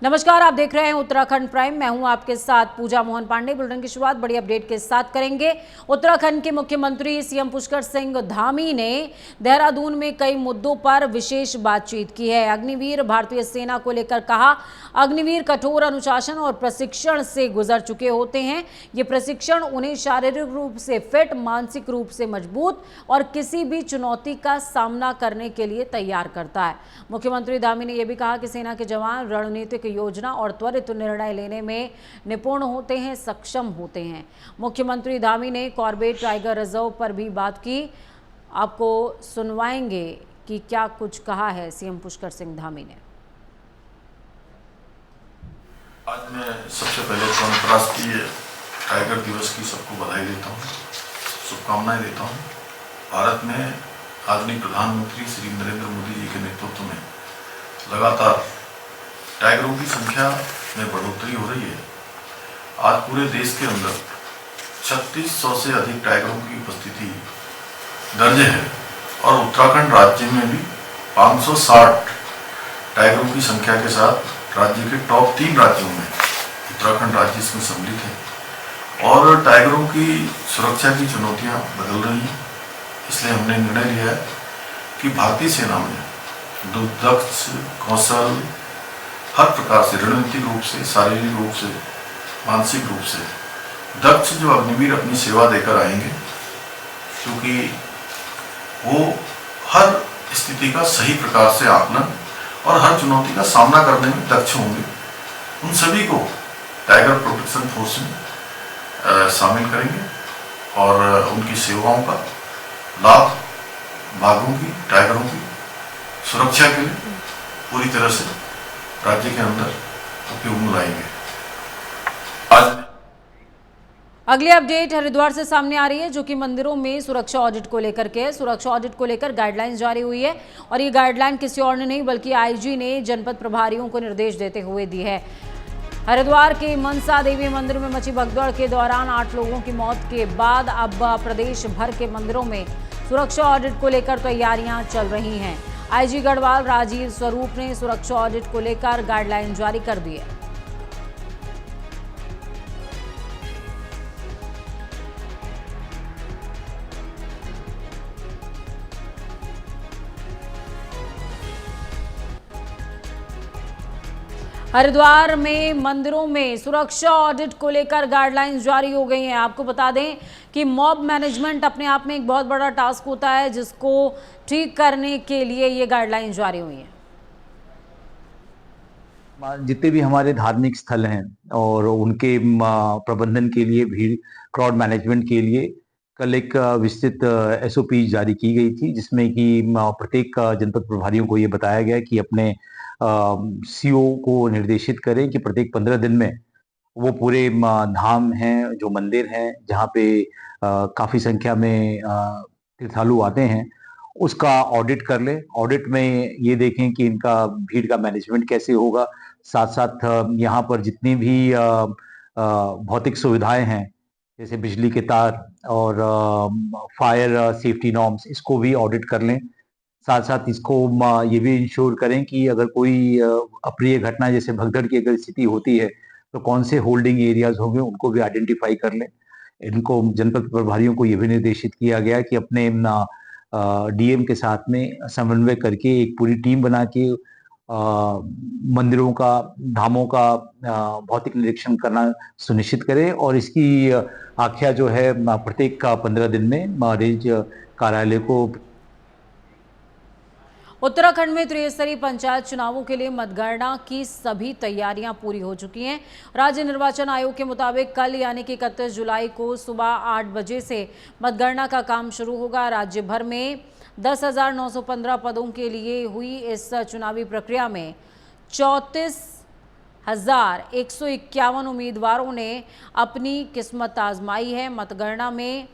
नमस्कार, आप देख रहे हैं उत्तराखंड प्राइम। मैं हूं आपके साथ पूजा मोहन पांडे। बुलेटिन की शुरुआत बड़ी अपडेट के साथ करेंगे। उत्तराखंड के मुख्यमंत्री सीएम पुष्कर सिंह धामी ने देहरादून में कई मुद्दों पर विशेष बातचीत की है। अग्निवीर भारतीय सेना को लेकर कहा, अग्निवीर कठोर अनुशासन और प्रशिक्षण से गुजर चुके होते हैं। ये प्रशिक्षण उन्हें शारीरिक रूप से फिट, मानसिक रूप से मजबूत और किसी भी चुनौती का सामना करने के लिए तैयार करता है। मुख्यमंत्री धामी ने यह भी कहा कि सेना के जवान रणनीतिक योजना और त्वरित निर्णय लेने में निपुण होते हैं, सक्षम होते हैं। मुख्यमंत्री धामी ने कॉर्बेट टाइगर रिजर्व पर भी बात की। आपको सुनवाएंगे कि क्या कुछ कहा है सीएम पुष्कर सिंह धामी ने। आज मैं सबसे पहले तो अंतर्राष्ट्रीय टाइगर दिवस की सबको बधाई देता हूँ, शुभकामनाएं देता हूँ। भारत में आदरणीय प्रधानमंत्री श्री नरेंद्र मोदी जी के नेतृत्व में लगातार टाइगरों की संख्या में बढ़ोतरी हो रही है। आज पूरे देश के अंदर 3600 से अधिक टाइगरों की उपस्थिति दर्ज है और उत्तराखंड राज्य में भी 560 टाइगरों की संख्या के साथ राज्य के टॉप 3 राज्यों में उत्तराखंड राज्य इसमें सम्मिलित है। और टाइगरों की सुरक्षा की चुनौतियां बदल रही हैं, इसलिए हमने निर्णय लिया है कि भारतीय सेना में दक्ष, कौशल, हर प्रकार से रणनीतिक रूप से, शारीरिक रूप से, मानसिक रूप से दक्ष जो अग्निवीर अपनी सेवा देकर आएंगे, क्योंकि वो हर स्थिति का सही प्रकार से आकलन और हर चुनौती का सामना करने में दक्ष होंगे। उन सभी को टाइगर प्रोटेक्शन फोर्स में शामिल करेंगे और उनकी सेवाओं का लाभ बाघों की, टाइगरों की सुरक्षा के लिए पूरी तरह से राज्य के अंदर उपयोग में लाएंगे। आज अगली अपडेट हरिद्वार से सामने आ रही है, जो कि मंदिरों में सुरक्षा ऑडिट को लेकर के। सुरक्षा ऑडिट को लेकर गाइडलाइंस जारी हुई है और ये गाइडलाइन किसी और ने नहीं बल्कि आईजी ने जनपद प्रभारियों को निर्देश देते हुए दी है। हरिद्वार के मनसा देवी मंदिर में मची भगदड़ के दौरान 8 लोगों की मौत के बाद अब प्रदेश भर के मंदिरों में सुरक्षा ऑडिट को लेकर तैयारियां चल रही हैं। आईजी गढ़वाल राजीव स्वरूप ने सुरक्षा ऑडिट को लेकर गाइडलाइन जारी कर दी है। हरिद्वार में मंदिरों में सुरक्षा ऑडिट को लेकर गाइडलाइंस जारी हो गई हैं। आपको बता दें कि मॉब मैनेजमेंट अपने आप में एक बहुत बड़ा टास्क होता है, जिसको ठीक करने के लिए ये गाइडलाइंस जारी हुई हैं। जितने भी हमारे धार्मिक स्थल हैं और उनके प्रबंधन के लिए, भीड़ क्राउड मैनेजमेंट के लिए कल एक विस्तृत एसओपी जारी की गई थी, जिसमें कि प्रत्येक जनपद प्रभारियों को ये बताया गया कि अपने सीओ को निर्देशित करें कि प्रत्येक 15 दिन में वो पूरे धाम हैं, जो मंदिर हैं, जहाँ पे काफी संख्या में तीर्थालु आते हैं, उसका ऑडिट कर लें। ऑडिट में ये देखें कि इनका भीड़ का मैनेजमेंट कैसे होगा। साथ साथ यहाँ पर जितनी भी भौतिक सुविधाएं हैं, जैसे बिजली के तार और फायर सेफ्टी नॉर्म्स, इसको भी ऑडिट कर लें। साथ साथ इसको ये भी इंश्योर करें कि अगर कोई अप्रिय घटना जैसे भगदड़ की अगर स्थिति होती है तो कौन से होल्डिंग एरियाज होंगे, उनको भी आइडेंटिफाई कर लें। इनको जनपद प्रभारियों को ये भी निर्देशित किया गया कि अपने डीएम के साथ में समन्वय करके एक पूरी टीम बना के मंदिरों का, धामों का भौतिक निरीक्षण करना सुनिश्चित करें और इसकी आख्या जो है प्रत्येक 15 दिन में रेंज कार्यालय को। उत्तराखंड में त्रिस्तरीय पंचायत चुनावों के लिए मतगणना की सभी तैयारियां पूरी हो चुकी हैं। राज्य निर्वाचन आयोग के मुताबिक कल यानी कि 31 जुलाई को सुबह 8 बजे से मतगणना का काम शुरू होगा। राज्य भर में 10,915 पदों के लिए हुई इस चुनावी प्रक्रिया में 34,151 उम्मीदवारों ने अपनी किस्मत आजमाई है। मतगणना में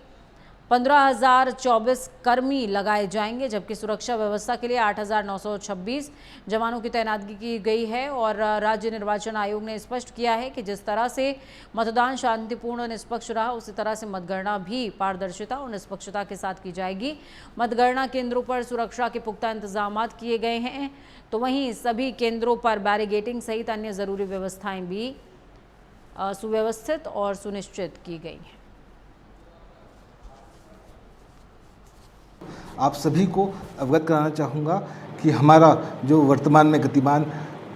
15,024 कर्मी लगाए जाएंगे, जबकि सुरक्षा व्यवस्था के लिए 8,926 जवानों की तैनाती की गई है। और राज्य निर्वाचन आयोग ने स्पष्ट किया है कि जिस तरह से मतदान शांतिपूर्ण और निष्पक्ष रहा, उसी तरह से मतगणना भी पारदर्शिता और निष्पक्षता के साथ की जाएगी। मतगणना केंद्रों पर सुरक्षा के पुख्ता इंतजाम किए गए हैं, तो वहीं सभी केंद्रों पर बैरिगेटिंग सहित अन्य जरूरी व्यवस्थाएं भी सुव्यवस्थित और सुनिश्चित की गई हैं। आप सभी को अवगत कराना चाहूँगा कि हमारा जो वर्तमान में गतिमान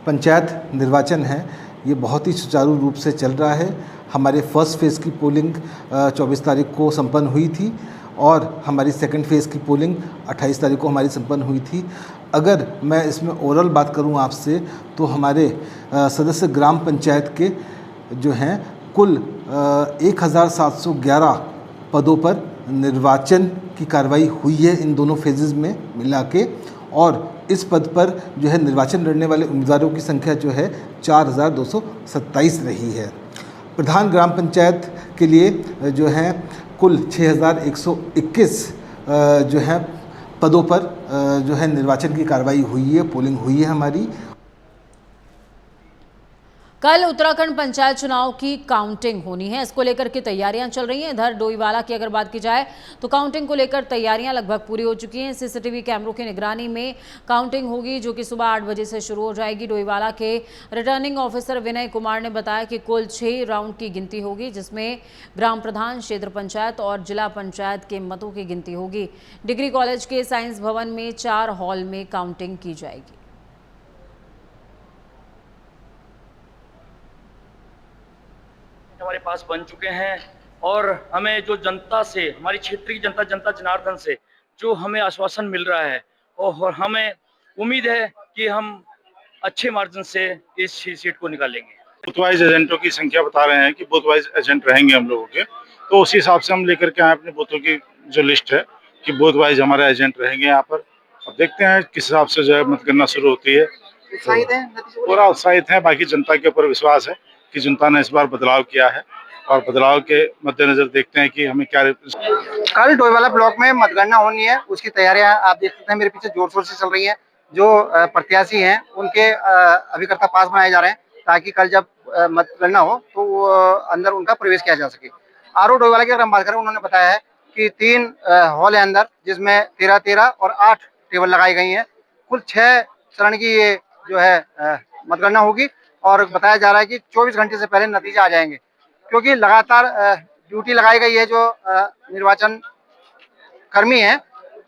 पंचायत निर्वाचन है, ये बहुत ही सुचारू रूप से चल रहा है। हमारे फर्स्ट फेज़ की पोलिंग 24 तारीख को संपन्न हुई थी और हमारी सेकंड फेज़ की पोलिंग 28 तारीख को हमारी संपन्न हुई थी। अगर मैं इसमें ओवरऑल बात करूं आपसे, तो हमारे सदस्य ग्राम पंचायत के जो हैं कुल 1,711 पदों पर निर्वाचन की कार्रवाई हुई है इन दोनों फेजेज़ में मिला के, और इस पद पर जो है निर्वाचन लड़ने वाले उम्मीदवारों की संख्या जो है 4,227 रही है। प्रधान ग्राम पंचायत के लिए जो है कुल 6,121 जो है पदों पर जो है निर्वाचन की कार्रवाई हुई है, पोलिंग हुई है हमारी। कल उत्तराखंड पंचायत चुनाव की काउंटिंग होनी है, इसको लेकर के तैयारियां चल रही हैं। इधर डोईवाला की अगर बात की जाए तो काउंटिंग को लेकर तैयारियां लगभग पूरी हो चुकी हैं। सीसीटीवी कैमरों की निगरानी में काउंटिंग होगी, जो कि सुबह 8 बजे से शुरू हो जाएगी। डोईवाला के रिटर्निंग ऑफिसर विनय कुमार ने बताया कि कुल 6 राउंड की गिनती होगी, जिसमें ग्राम प्रधान, क्षेत्र पंचायत और जिला पंचायत के मतों की गिनती होगी। डिग्री कॉलेज के साइंस भवन में 4 हॉल में काउंटिंग की जाएगी। हमारे पास बन चुके हैं और हमें जो जनता से, हमारी क्षेत्र की जनता जनार्दन से जो हमें आश्वासन मिल रहा है, और हमें उम्मीद है कि हम अच्छे मार्जिन से इस सीट को निकालेंगे। बूथ वाइज एजेंटों की संख्या बता रहे हैं कि बूथ वाइज एजेंट रहेंगे हम लोगों के, तो उसी हिसाब से हम लेकर के आए अपने बूथों की जो लिस्ट है कि बूथ वाइज हमारे एजेंट रहेंगे यहाँ पर। अब देखते हैं किस हिसाब से जो है मतगणना शुरू होती है। तो पूरा उत्साहित है, बाकी जनता के ऊपर विश्वास है कि जनता ने इस बार बदलाव किया है और बदलाव के मद्देनजर देखते हैं कि हमें क्या। कल डोईवाला ब्लॉक में मतगणना होनी है, उसकी तैयारियां आप देख सकते हैं मेरे पीछे जोर शोर से चल रही हैं। जो प्रत्याशी हैं उनके अभिकर्ता पास बनाए जा रहे हैं, ताकि कल जब मतगणना हो तो अंदर उनका प्रवेश किया जा सके। आरओ डोईवाला की अगर हम बात करें, उन्होंने बताया है कि 3 हॉल है अंदर, जिसमें 13-13 और 8 टेबल लगाई गई हैं। कुल 6 चरण की ये जो है मतगणना होगी, और बताया जा रहा है कि 24 घंटे से पहले नतीजे आ जाएंगे, क्योंकि लगातार ड्यूटी लगाई गई है। जो निर्वाचन कर्मी हैं,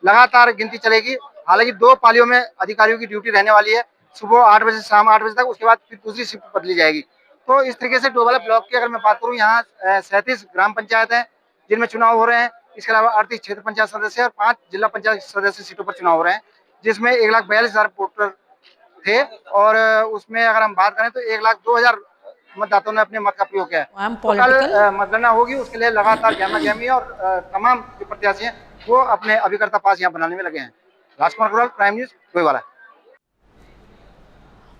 लगातार गिनती चलेगी। हालांकि 2 पालियों में अधिकारियों की ड्यूटी रहने वाली है, सुबह 8 बजे से शाम 8 बजे तक, उसके बाद फिर दूसरी शिफ्ट बदली जाएगी। तो इस तरीके से डोईवाला ब्लॉक की अगर मैं बात करूँ, यहाँ 37 ग्राम पंचायत हैं जिनमें चुनाव हो रहे हैं। इसके अलावा 38 क्षेत्र पंचायत सदस्य और 5 जिला पंचायत सदस्य सीटों पर चुनाव हो रहे हैं, जिसमें 1,42,000 वोटर थे, और उसमें अगर हम बात करें तो 1,02,000 मतदाताओं ने अपने मत का प्रयोग किया है। तो कल मतगणना होगी, उसके लिए लगातार गहमा-गहमी और तमाम जो प्रत्याशी हैं वो अपने अभिकर्ता पास यहाँ बनाने में लगे हैं। राजकुमार अग्रवाल, प्राइम न्यूज, डोईवाला।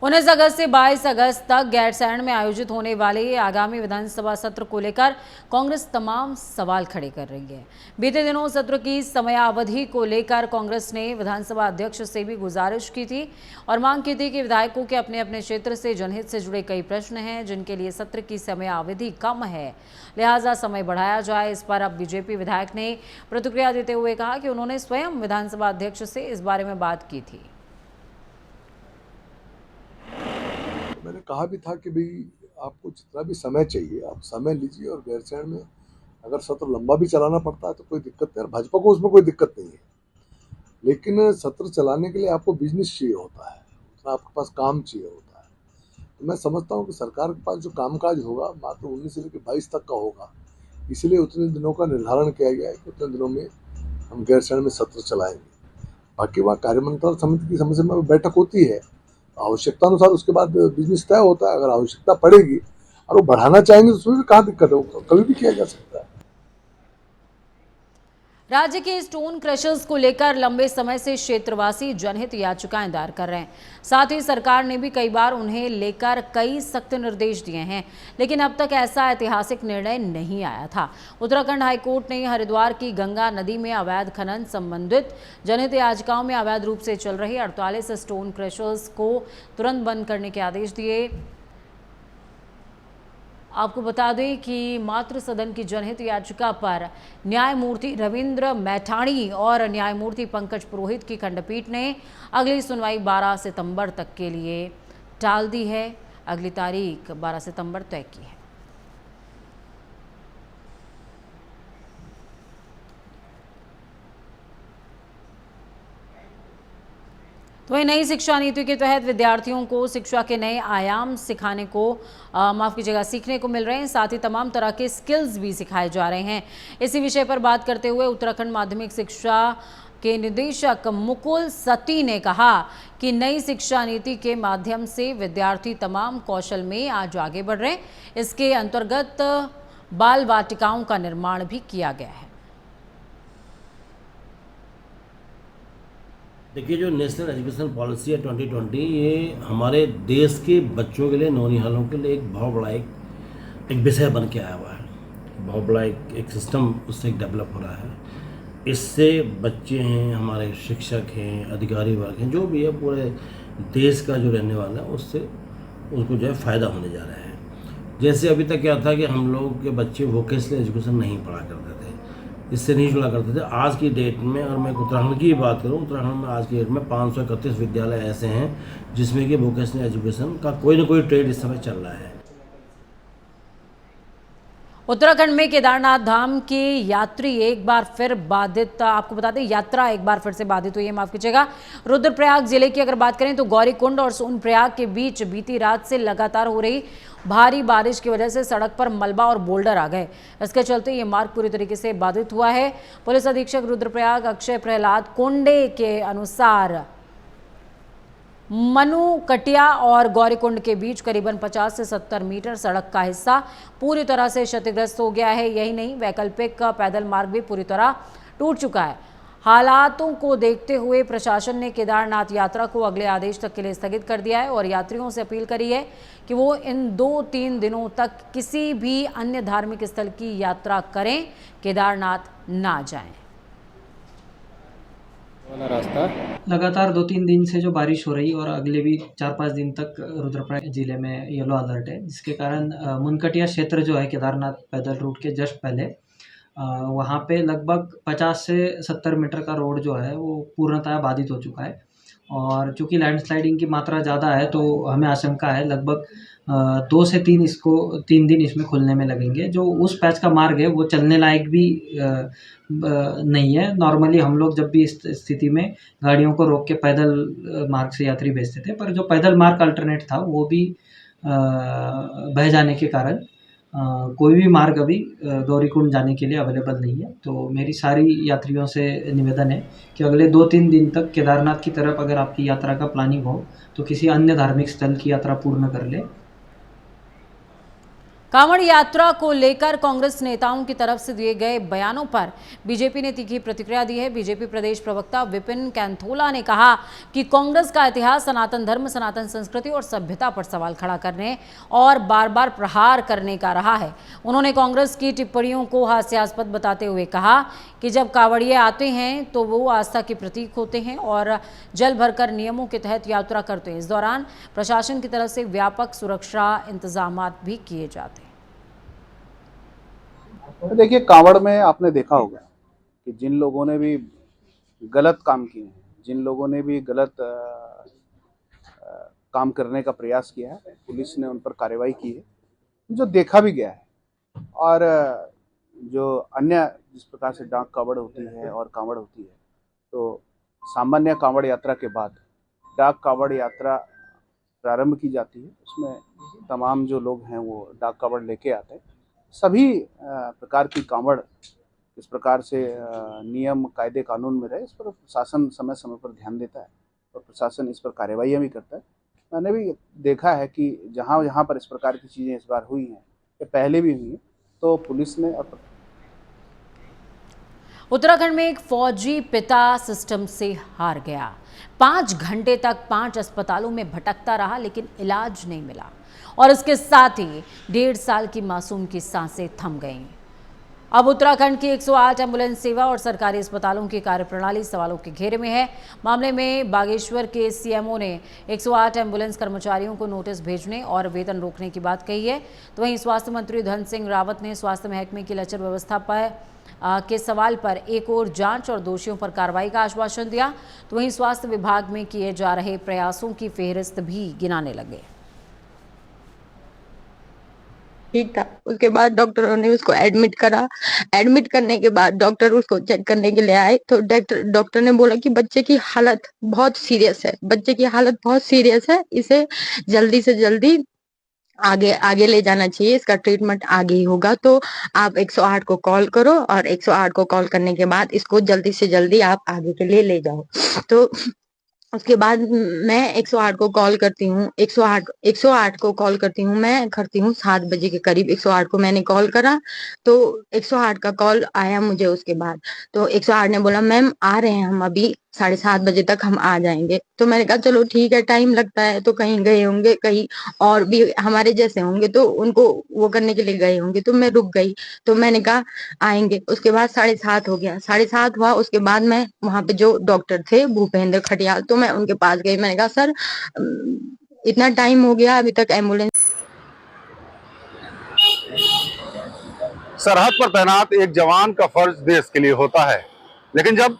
19 अगस्त से 22 अगस्त तक गैरसैंण में आयोजित होने वाले आगामी विधानसभा सत्र को लेकर कांग्रेस तमाम सवाल खड़े कर रही है। बीते दिनों सत्र की समयावधि को लेकर कांग्रेस ने विधानसभा अध्यक्ष से भी गुजारिश की थी और मांग की थी कि विधायकों के अपने अपने क्षेत्र से जनहित से जुड़े कई प्रश्न हैं, जिनके लिए सत्र की समयावधि कम है, लिहाजा समय बढ़ाया जाए। इस पर अब बीजेपी विधायक ने प्रतिक्रिया देते हुए कहा कि उन्होंने स्वयं विधानसभा अध्यक्ष से इस बारे में बात की थी। मैंने कहा भी था कि भाई आपको जितना भी समय चाहिए आप समय लीजिए, और गैरसैंण में अगर सत्र लंबा भी चलाना पड़ता है तो कोई दिक्कत नहीं है, भाजपा को उसमें कोई दिक्कत नहीं है। लेकिन सत्र चलाने के लिए आपको बिजनेस चाहिए होता है, उतना आपके पास काम चाहिए होता है। तो मैं समझता हूँ कि सरकार के पास जो कामकाज होगा मात्र 19 से लेकर 22 तक का होगा, इसलिए उतने दिनों का निर्धारण किया गया है कि उतने दिनों में हम गैरसैंण में सत्र चलाएंगे। बाकी वहाँ कार्यमंत्रणा समिति की समस्या में बैठक होती है, आवश्यकता अनुसार उसके बाद बिजनेस तय होता है। अगर आवश्यकता पड़ेगी और वो बढ़ाना चाहेंगे तो उसमें भी कहाँ दिक्कत है, कभी भी किया जा सकता है। राज्य के स्टोन क्रशर्स को लेकर लंबे समय से क्षेत्रवासी जनहित याचिकाएं दायर कर रहे हैं। साथ ही सरकार ने भी कई बार उन्हें लेकर कई सख्त निर्देश दिए हैं, लेकिन अब तक ऐसा ऐतिहासिक निर्णय नहीं आया था। उत्तराखंड हाईकोर्ट ने हरिद्वार की गंगा नदी में अवैध खनन संबंधित जनहित याचिकाओं में अवैध रूप से चल रही 48 स्टोन क्रशर्स को तुरंत बंद करने के आदेश दिए। आपको बता दें कि मातृ सदन की जनहित याचिका पर न्यायमूर्ति रविंद्र मैठाणी और न्यायमूर्ति पंकज पुरोहित की खंडपीठ ने अगली सुनवाई 12 सितंबर तक के लिए टाल दी है। अगली तारीख 12 सितंबर तय की है। तो वही नई शिक्षा नीति के तहत विद्यार्थियों को शिक्षा के नए आयाम सिखाने को सीखने को मिल रहे हैं। साथ ही तमाम तरह के स्किल्स भी सिखाए जा रहे हैं। इसी विषय पर बात करते हुए उत्तराखंड माध्यमिक शिक्षा के निदेशक मुकुल सती ने कहा कि नई शिक्षा नीति के माध्यम से विद्यार्थी तमाम कौशल में आज आगे बढ़ रहे हैं। इसके अंतर्गत बाल वाटिकाओं का निर्माण भी किया गया है। देखिए, जो नेशनल एजुकेशन पॉलिसी है 2020, ये हमारे देश के बच्चों के लिए, नौनिहालों के लिए एक बहुत बड़ा एक विषय बन के आया हुआ है। बहुत बड़ा एक सिस्टम उससे डेवलप हो रहा है। इससे बच्चे हैं, हमारे शिक्षक हैं, अधिकारी वर्ग हैं, जो भी है पूरे देश का जो रहने वाला है उससे उसको जो है फ़ायदा होने जा रहा है। जैसे अभी तक क्या था कि हम लोग के बच्चे वोकेशनल एजुकेशन नहीं पढ़ा करते थे, इससे नहीं जुड़ा करते थे। आज की डेट में, और मैं उत्तराखंड की बात करूं, उत्तराखंड में आज की डेट में 531 विद्यालय ऐसे हैं जिसमें कि वोकेशनल एजुकेशन का कोई ना कोई ट्रेड इस समय चल रहा है। उत्तराखंड में केदारनाथ धाम के यात्री एक बार फिर बाधित, आपको बता दें यात्रा एक बार फिर से बाधित हुई है, माफ कीजिएगा। रुद्रप्रयाग जिले की अगर बात करें तो गौरीकुंड और सोनप्रयाग के बीच बीती रात से लगातार हो रही भारी बारिश की वजह से सड़क पर मलबा और बोल्डर आ गए। इसके चलते ये मार्ग पूरी तरीके से बाधित हुआ है। पुलिस अधीक्षक रुद्रप्रयाग अक्षय प्रहलाद कोंडे के अनुसार मनु कटिया और गौरीकुंड के बीच करीबन 50 से 70 मीटर सड़क का हिस्सा पूरी तरह से क्षतिग्रस्त हो गया है। यही नहीं, वैकल्पिक पैदल मार्ग भी पूरी तरह टूट चुका है। हालातों को देखते हुए प्रशासन ने केदारनाथ यात्रा को अगले आदेश तक के लिए स्थगित कर दिया है और यात्रियों से अपील करी है कि वो इन 2-3 दिनों तक किसी भी अन्य धार्मिक स्थल की यात्रा करें, केदारनाथ ना जाएं। वाला रास्ता लगातार 2-3 दिन से जो बारिश हो रही और अगले भी 4-5 दिन तक रुद्रप्रयाग जिले में येलो अलर्ट है, जिसके कारण मुनकटिया क्षेत्र जो है केदारनाथ पैदल रूट के जस्ट पहले वहाँ पे लगभग 50 से 70 मीटर का रोड जो है वो पूर्णतः बाधित हो चुका है। और चूँकि लैंडस्लाइडिंग की मात्रा ज़्यादा है तो हमें आशंका है लगभग 2 से 3 दिन इसमें खुलने में लगेंगे। जो उस पैच का मार्ग है वो चलने लायक भी नहीं है। नॉर्मली हम लोग जब भी इस स्थिति में गाड़ियों को रोक के पैदल मार्ग से यात्री भेजते थे, पर जो पैदल मार्ग अल्टरनेट था वो भी बह जाने के कारण कोई भी मार्ग अभी गौरीकुंड जाने के लिए अवेलेबल नहीं है। तो मेरी सारी यात्रियों से निवेदन है कि अगले 2-3 दिन तक केदारनाथ की तरफ अगर आपकी यात्रा का प्लानिंग हो तो किसी अन्य धार्मिक स्थल की यात्रा पूर्ण कर ले। कांवड़ यात्रा को लेकर कांग्रेस नेताओं की तरफ से दिए गए बयानों पर बीजेपी ने तीखी प्रतिक्रिया दी है। बीजेपी प्रदेश प्रवक्ता विपिन कैंथोला ने कहा कि कांग्रेस का इतिहास सनातन धर्म, सनातन संस्कृति और सभ्यता पर सवाल खड़ा करने और बार बार प्रहार करने का रहा है। उन्होंने कांग्रेस की टिप्पणियों को हास्यास्पद बताते हुए कहा कि जब कांवड़िए आते हैं तो वो आस्था के प्रतीक होते हैं और जल भरकर नियमों के तहत यात्रा करते हैं। इस दौरान प्रशासन की तरफ से व्यापक सुरक्षा इंतजाम भी किए जाते हैं। तो देखिए, कांवड़ में आपने देखा होगा कि जिन लोगों ने भी गलत काम किए हैं, जिन लोगों ने भी गलत काम करने का प्रयास किया है, पुलिस ने उन पर कार्रवाई की है, जो देखा भी गया है। और जो अन्य जिस प्रकार से डाक कांवड़ होती है और कांवड़ होती है, तो सामान्य कांवड़ यात्रा के बाद डाक कांवड़ यात्रा प्रारंभ की जाती है। उसमें तमाम जो लोग हैं वो डाक कांवड़ लेके आते हैं। सभी प्रकार की कांवड़ इस प्रकार से नियम कायदे कानून में रहे, इस पर प्रशासन समय समय पर ध्यान देता है और प्रशासन इस पर कार्रवाइयाँ भी करता है। मैंने भी देखा है कि जहाँ पर इस प्रकार की चीज़ें इस बार हुई हैं, ये पहले भी हुई हैं, तो पुलिस ने उत्तराखंड में एक फौजी पिता सिस्टम से हार गया। 5 घंटे तक 5 अस्पतालों में भटकता रहा लेकिन इलाज नहीं मिला और इसके साथ ही 1.5 साल की मासूम की सांसें थम गईं। अब उत्तराखंड की 108 एम्बुलेंस सेवा और सरकारी अस्पतालों की कार्यप्रणाली सवालों के घेरे में है। मामले में बागेश्वर के सीएमओ ने 108 एम्बुलेंस कर्मचारियों को नोटिस भेजने और वेतन रोकने की बात कही है। तो वहीं स्वास्थ्य मंत्री धन सिंह रावत ने स्वास्थ्य महकमे की लचर व्यवस्था पर के सवाल पर एक और जांच और दोषियों पर कार्रवाई का आश्वासन दिया। तो वहीं स्वास्थ्य विभाग में किए जा रहे प्रयासों की फेहरिस्त भी गिनाने लगे। ठीक था। उसके बाद डॉक्टरों ने उसको एडमिट करा। एडमिट करने के बाद डॉक्टर उसको चेक करने के लिए आए तो डॉक्टर ने बोला कि बच्चे की हालत बहुत सीरियस है, बच्चे की हालत बहुत सीरियस है, इसे जल्दी से जल्दी आगे ले जाना चाहिए, इसका ट्रीटमेंट आगे ही होगा। तो आप 108 को कॉल करो और 108 को कॉल करने के बाद इसको जल्दी से जल्दी आप आगे के लिए ले जाओ। तो उसके बाद मैं 108 को कॉल करती हूँ। 108 को कॉल करती हूँ, मैं करती हूँ 7 बजे के करीब 108 को मैंने कॉल करा तो 108 का कॉल आया मुझे। उसके बाद तो 108 ने बोला मैम आ रहे हैं हम, अभी 7:30 बजे तक हम आ जाएंगे। तो मैंने कहा चलो ठीक है, टाइम लगता है तो कहीं गए होंगे, कहीं और भी हमारे जैसे होंगे तो उनको वो करने के लिए गए होंगे। तो मैं रुक गई, तो मैंने कहा आएंगे। उसके बाद 7:30 हो गया, 7:30 हुआ। उसके बाद मैं वहां पे जो डॉक्टर थे भूपेंद्र खटियाल, तो मैं उनके पास गई। मैंने कहा सर इतना टाइम हो गया अभी तक एम्बुलेंस। सरहद पर तैनात एक जवान का फर्ज देश के लिए होता है, लेकिन जब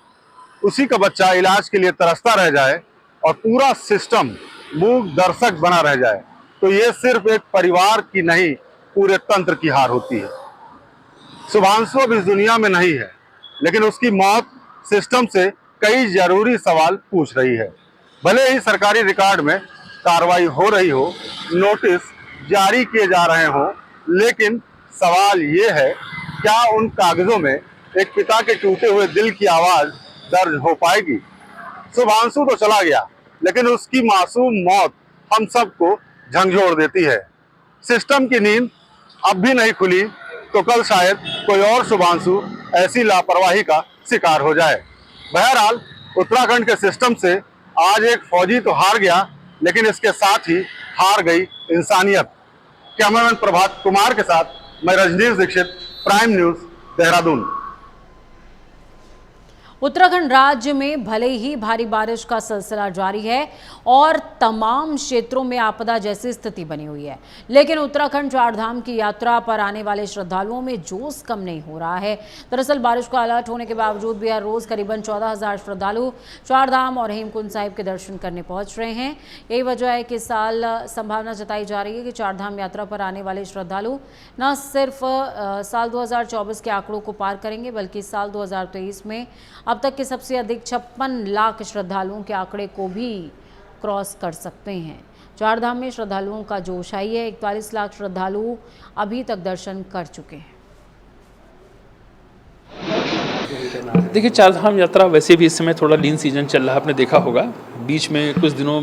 उसी का बच्चा इलाज के लिए तरसता रह जाए और पूरा सिस्टम मूक दर्शक बना रह जाए तो ये सिर्फ एक परिवार की नहीं, पूरे तंत्र की हार होती है। शुभांशु अब इस दुनिया में नहीं है, लेकिन उसकी मौत सिस्टम से कई जरूरी सवाल पूछ रही है। भले ही सरकारी रिकॉर्ड में कार्रवाई हो रही हो, नोटिस जारी किए जा रहे हो, लेकिन सवाल ये है क्या उन कागजों में एक पिता के टूटे हुए दिल की आवाज दर्ज हो पाएगी। शुभांशु तो चला गया, लेकिन उसकी मासूम मौत हम सबको झंझोड़ देती है। सिस्टम की नींद अब भी नहीं खुली तो कल शायद कोई और शुभांशु ऐसी लापरवाही का शिकार हो जाए। बहरहाल उत्तराखंड के सिस्टम से आज एक फौजी तो हार गया, लेकिन इसके साथ ही हार गई इंसानियत। कैमरामैन प्रभात कुमार के साथ मैं रजनीश दीक्षित, प्राइम न्यूज, देहरादून। उत्तराखंड राज्य में भले ही भारी बारिश का सिलसिला जारी है और तमाम क्षेत्रों में आपदा जैसी स्थिति बनी हुई है, लेकिन उत्तराखंड चारधाम की यात्रा पर आने वाले श्रद्धालुओं में जोश कम नहीं हो रहा है। दरअसल बारिश का अलर्ट होने के बावजूद भी हर रोज करीबन 14,000 श्रद्धालु चारधाम और हेमकुंड साहिब के दर्शन करने पहुंच रहे हैं। यही वजह है कि इस साल संभावना जताई जा रही है कि चारधाम यात्रा पर आने वाले श्रद्धालु न सिर्फ साल 2024 के आंकड़ों को पार करेंगे, बल्कि साल 2023 में अब तक के सबसे अधिक 56 लाख श्रद्धालुओं के आंकड़े को भी क्रॉस कर सकते हैं। चारधाम में श्रद्धालुओं का जोश आई है। 41 लाख श्रद्धालु अभी तक दर्शन कर चुके हैं। देखिए, चारधाम यात्रा वैसे भी इस समय थोड़ा लीन सीजन चल रहा है, आपने देखा होगा। बीच में कुछ दिनों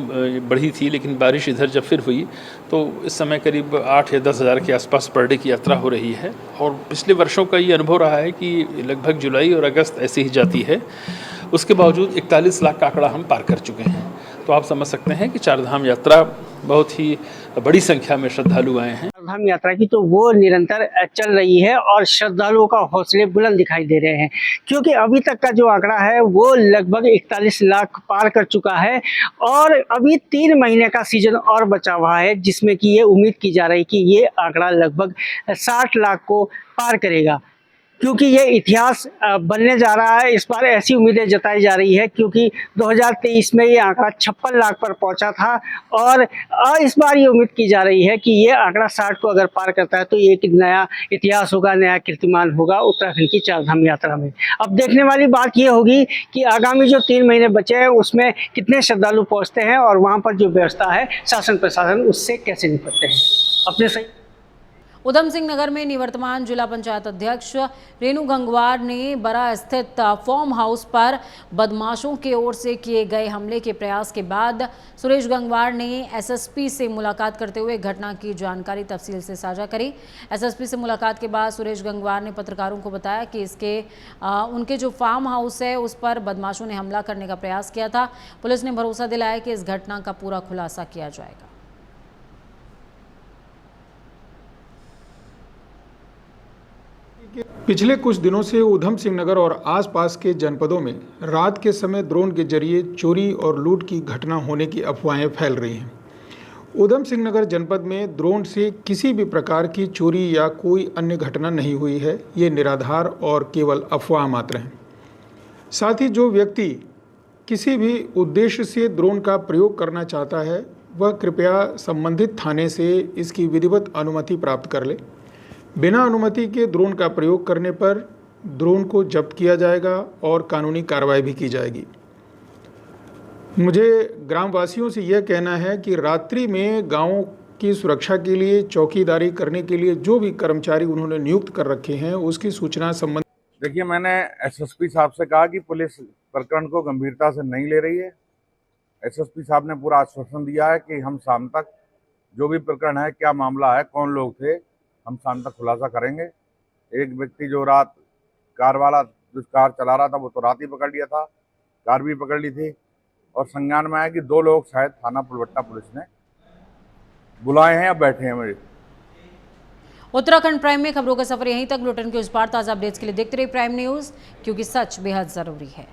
बढ़ी थी, लेकिन बारिश इधर जब फिर हुई तो इस समय करीब 8 या 10 हज़ार के आसपास पर डे की यात्रा हो रही है। और पिछले वर्षों का ये अनुभव रहा है कि लगभग जुलाई और अगस्त ऐसे ही जाती है। उसके बावजूद 41 लाख का आंकड़ा हम पार कर चुके हैं। तो आप समझ सकते हैं कि चारधाम यात्रा बहुत ही बड़ी संख्या में श्रद्धालु आए हैं। चारधाम यात्रा की तो वो निरंतर चल रही है और श्रद्धालुओं का हौसले बुलंद दिखाई दे रहे हैं, क्योंकि अभी तक का जो आंकड़ा है वो लगभग 41 लाख पार कर चुका है और अभी 3 महीने का सीजन और बचा हुआ है, जिसमें कि ये उम्मीद की जा रही है कि ये आंकड़ा लगभग 60 लाख को पार करेगा, क्योंकि ये इतिहास बनने जा रहा है। इस बार ऐसी उम्मीदें जताई जा रही है, क्योंकि 2023 में ये आंकड़ा 56 लाख पर पहुंचा था और इस बार ये उम्मीद की जा रही है कि ये आंकड़ा 60 को अगर पार करता है तो ये एक नया इतिहास होगा, नया कीर्तिमान होगा उत्तराखंड की चारधाम यात्रा में। अब देखने वाली बात ये होगी कि आगामी जो 3 महीने बचे हैं उसमें कितने श्रद्धालु पहुँचते हैं और वहाँ पर जो व्यवस्था है शासन प्रशासन उससे कैसे निपटते हैं। अपने सही उधम सिंह नगर में निवर्तमान जिला पंचायत अध्यक्ष रेणु गंगवार ने बरा स्थित फार्म हाउस पर बदमाशों की ओर से किए गए हमले के प्रयास के बाद सुरेश गंगवार ने एसएसपी से मुलाकात करते हुए घटना की जानकारी तफसील से साझा करी। एसएसपी से मुलाकात के बाद सुरेश गंगवार ने पत्रकारों को बताया कि उनके जो फार्म हाउस है उस पर बदमाशों ने हमला करने का प्रयास किया था। पुलिस ने भरोसा दिलाया कि इस घटना का पूरा खुलासा किया जाएगा। पिछले कुछ दिनों से उधम सिंह नगर और आसपास के जनपदों में रात के समय ड्रोन के जरिए चोरी और लूट की घटना होने की अफवाहें फैल रही हैं। उधम सिंह नगर जनपद में ड्रोन से किसी भी प्रकार की चोरी या कोई अन्य घटना नहीं हुई है। ये निराधार और केवल अफवाह मात्र हैं। साथ ही जो व्यक्ति किसी भी उद्देश्य से ड्रोन का प्रयोग करना चाहता है वह कृपया संबंधित थाने से इसकी विधिवत अनुमति प्राप्त कर ले। बिना अनुमति के ड्रोन का प्रयोग करने पर ड्रोन को जब्त किया जाएगा और कानूनी कार्रवाई भी की जाएगी। मुझे ग्रामवासियों से यह कहना है कि रात्रि में गांवों की सुरक्षा के लिए चौकीदारी करने के लिए जो भी कर्मचारी उन्होंने नियुक्त कर रखे हैं उसकी सूचना संबंधित। देखिए, मैंने एसएसपी साहब से कहा कि पुलिस प्रकरण को गंभीरता से नहीं ले रही है। एसएसपी साहब ने पूरा आश्वासन दिया है कि हम शाम तक जो भी प्रकरण है, क्या मामला है, कौन लोग थे, हम शाम तक खुलासा करेंगे। एक व्यक्ति जो रात कार वाला जो कार चला रहा था वो तो रात ही पकड़ लिया था, कार भी पकड़ ली थी और संज्ञान में आया कि 2 लोग शायद थाना पुलवट्टा पुलिस ने बुलाए हैं या बैठे हैं। मेरे उत्तराखंड प्राइम में खबरों का सफर यहीं तक। बुलेटिन के उस पार ताज़ा अपडेट्स के लिए देखते रहिए प्राइम न्यूज़, क्योंकि सच बेहद ज़रूरी है।